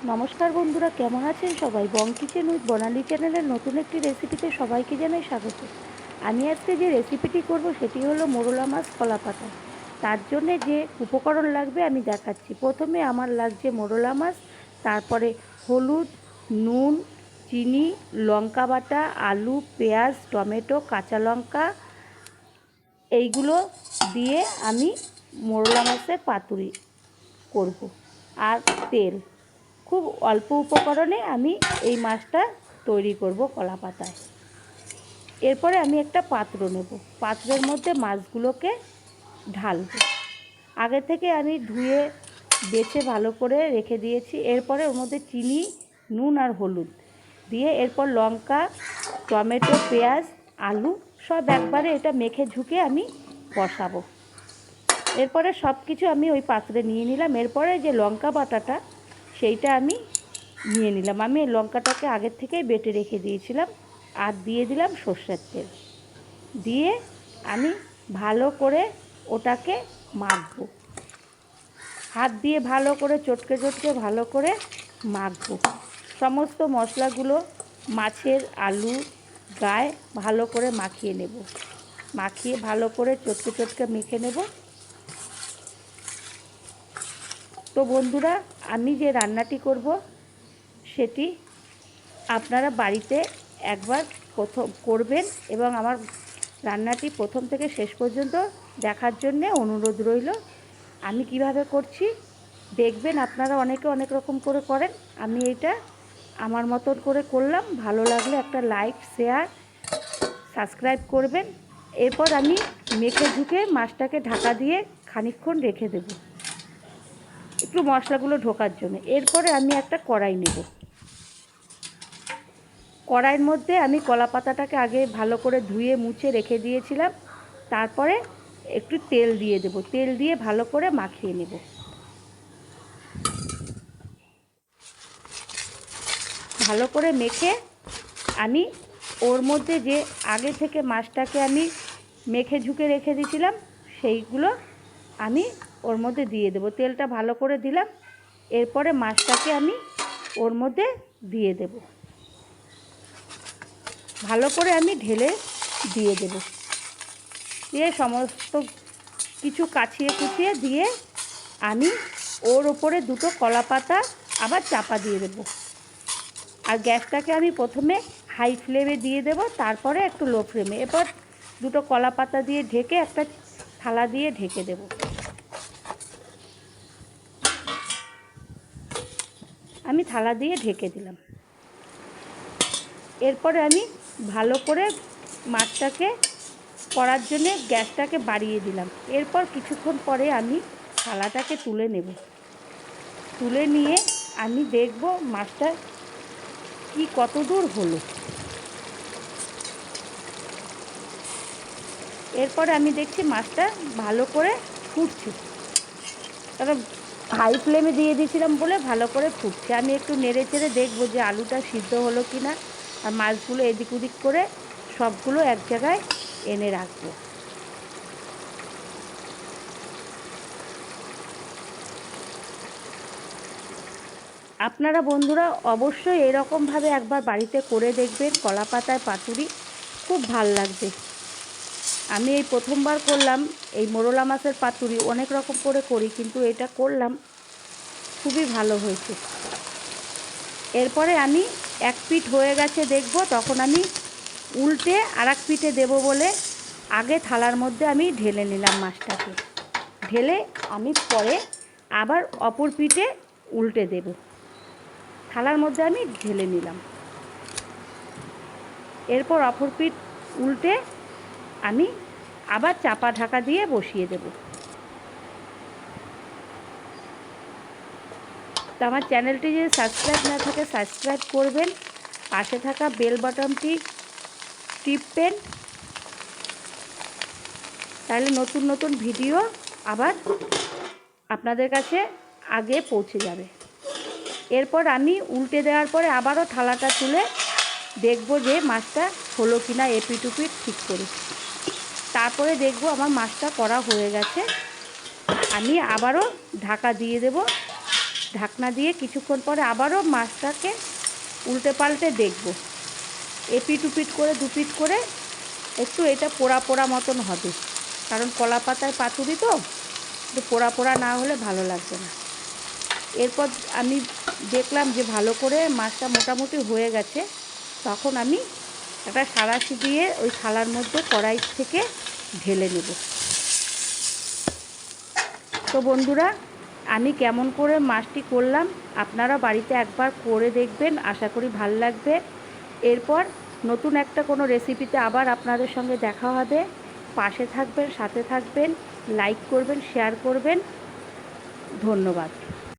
নমস্কার বন্ধুরা, কেমন আছেন সবাই? বং কিচেন উইথ বনালি চ্যানেলের নতুন একটি রেসিপিতে সবাইকে জানাই স্বাগত। আমি আজকে যে রেসিপিটি করব সেটি হলো মোরলা মাছ কলা পাতায়। তার জন্যে যে উপকরণ লাগবে আমি দেখাচ্ছি। প্রথমে আমার লাগছে মোরলা মাছ, তারপরে হলুদ, নুন, চিনি, লঙ্কা বাটা, আলু, পেঁয়াজ, টমেটো, কাঁচা লঙ্কা, এইগুলো দিয়ে আমি মোরলা মাছের পাতুরি করব। আর তেল। খুব অল্প উপকরণে আমি এই মাছটা তৈরি করব কলা পাতায়। এরপরে আমি একটা পাত্র নেব, পাত্রের মধ্যে মাছগুলোকে ঢালব। আগে থেকে আমি ধুয়ে বেছে ভালো করে রেখে দিয়েছি। এরপরে ওর মধ্যে চিনি, নুন আর হলুদ দিয়ে এরপর লঙ্কা, টমেটো, পেঁয়াজ, আলু সব একবারে এটা মেখে ঝুঁকে আমি বসাবো। এরপরে সব কিছু আমি ওই পাত্রে নিয়ে নিলাম। এরপরে যে লঙ্কা বাটাটা সেইটা আমি নিয়ে নিলাম। আমি লঙ্কাটাকে আগের থেকেই বেটে রেখে দিয়েছিলাম। আর দিয়ে দিলাম সর্ষের তেল, দিয়ে আমি ভালো করে ওটাকে মাখবো। হাত দিয়ে ভালো করে চটকে চটকে ভালো করে মাখবো। সমস্ত মশলাগুলো মাছের আলু গায়ে ভালো করে মাখিয়ে নেব। মাখিয়ে ভালো করে চটকে চটকে মেখে নেব। তো বন্ধুরা, আমি যে রান্নাটি করব সেটি আপনারা বাড়িতে একবার প্রথম করবেন এবং আমার রান্নাটি প্রথম থেকে শেষ পর্যন্ত দেখার জন্যে অনুরোধ রইল। আমি কিভাবে করছি দেখবেন। আপনারা অনেকে অনেক রকম করে করেন, আমি এটা আমার মতন করে করলাম। ভালো লাগলে একটা লাইক, শেয়ার, সাবস্ক্রাইব করবেন। এরপর আমি মেখে ঝুঁকে মাছটাকে ঢাকা দিয়ে খানিকক্ষণ রেখে দেব একটু মশলাগুলো ঢোকার জন্য। এরপরে আমি একটা কড়াই নেব। কড়াইয়ের মধ্যে আমি কলা পাতাটাকে আগে ভালো করে ধুয়ে মুছে রেখে দিয়েছিলাম। তারপরে একটু তেল দিয়ে দেব। তেল দিয়ে ভালো করে মাখিয়ে নেব। ভালো করে মেখে আমি ওর মধ্যে যে আগে থেকে মাছটাকে আমি মেখে ঝুঁকে রেখে দিয়েছিলাম সেইগুলো আমি ওর মধ্যে দিয়ে দেব। তেলটা ভালো করে দিলাম। এরপরে মাছটাকে আমি ওর মধ্যে দিয়ে দেব। ভালো করে আমি ঢেলে দিয়ে দেব। দিয়ে সমস্ত কিছু কাছিয়ে কুচিয়ে দিয়ে আমি ওর ওপরে দুটো কলা পাতা আবার চাপা দিয়ে দেব। আর গ্যাসটাকে আমি প্রথমে হাই ফ্লেমে দিয়ে দেব, তারপরে একটু লো ফ্লেমে। এরপর দুটো কলা পাতা দিয়ে ঢেকে একটা থালা দিয়ে ঢেকে দেব। আমি থালা দিয়ে ঢেকে দিলাম। এরপরে আমি ভালো করে মাছটাকে করার জন্যে গ্যাসটাকে বাড়িয়ে দিলাম। এরপর কিছুক্ষণ পরে আমি থালাটাকে তুলে নেব। তুলে নিয়ে আমি দেখব মাছটা কি কত দূর হলো। এরপরে আমি দেখছি মাছটা ভালো করে ফুটছে, কারণ হাই ফ্লেমে দিয়ে দিয়েছিলাম বলে ভালো করে ফুটছে। আমি একটু নেড়ে চেড়ে দেখবো যে আলুটা সিদ্ধ হলো কি না। আর মাছগুলো এদিক ওদিক করে সবগুলো এক জায়গায় এনে রাখবো। আপনারা বন্ধুরা অবশ্যই এরকমভাবে একবার বাড়িতে করে দেখবেন। কলা পাতায় পাতুরি খুব ভাল লাগবে। আমি এই প্রথমবার করলাম এই মোরলা মাছের পাতুরি। অনেক রকম করে করি, কিন্তু এটা করলাম, খুবই ভালো হয়েছে। এরপরে আমি এক পিঠ হয়ে গেছে দেখব, তখন আমি উল্টে আর এক পিঠে দেবো বলে আগে থালার মধ্যে আমি ঢেলে নিলাম মাছটাকে। ঢেলে আমি পরে আবার অপর পিঠে উল্টে দেব। থালার মধ্যে আমি ঢেলে নিলাম। এরপর অপর পিঠ উল্টে আমি আবার চাপা ঢাকা দিয়ে বসিয়ে দেব। তো আমার চ্যানেলটি যদি সাবস্ক্রাইব না থাকে সাবস্ক্রাইব করবেন। পাশে থাকা বেল বাটনটি টিপবেন, তাহলে নতুন নতুন ভিডিও আবার আপনাদের কাছে আগে পৌঁছে যাবে। এরপর আমি উল্টে দেওয়ার পরে আবারও থালাটা তুলে দেখব যে মাছটা হলো কি না, এপিট ওপিট ঠিক করে। তারপরে দেখব আমার মাছটা করা হয়ে গেছে। আমি আবারও ঢাকা দিয়ে দেব ঢাকনা দিয়ে কিছুক্ষণ পরে আবারও মাছটাকে উল্টে পাল্টে দেখব। এপিট উপিট করে দুপিট করে একটু এটা পোড়া পোড়া মতন হবে, কারণ কলা পাতায় পাতুরি তো একটু পোড়া পোড়া না হলে ভালো লাগবে না। এরপর আমি দেখলাম যে ভালো করে মাছটা মোটামুটি হয়ে গেছে, তখন আমি একটা সাঁড়াশি দিয়ে ওই থালার মধ্যে কড়াই থেকে ঢেলে নেব। তো বন্ধুরা, আমি কেমন করে মাছটি করলাম আপনারা বাড়িতে একবার করে দেখবেন, আশা করি ভাল লাগবে। এরপর নতুন একটা কোনো রেসিপিতে আবার আপনাদের সঙ্গে দেখা হবে। পাশে থাকবেন, সাথে থাকবেন, লাইক করবেন, শেয়ার করবেন। ধন্যবাদ।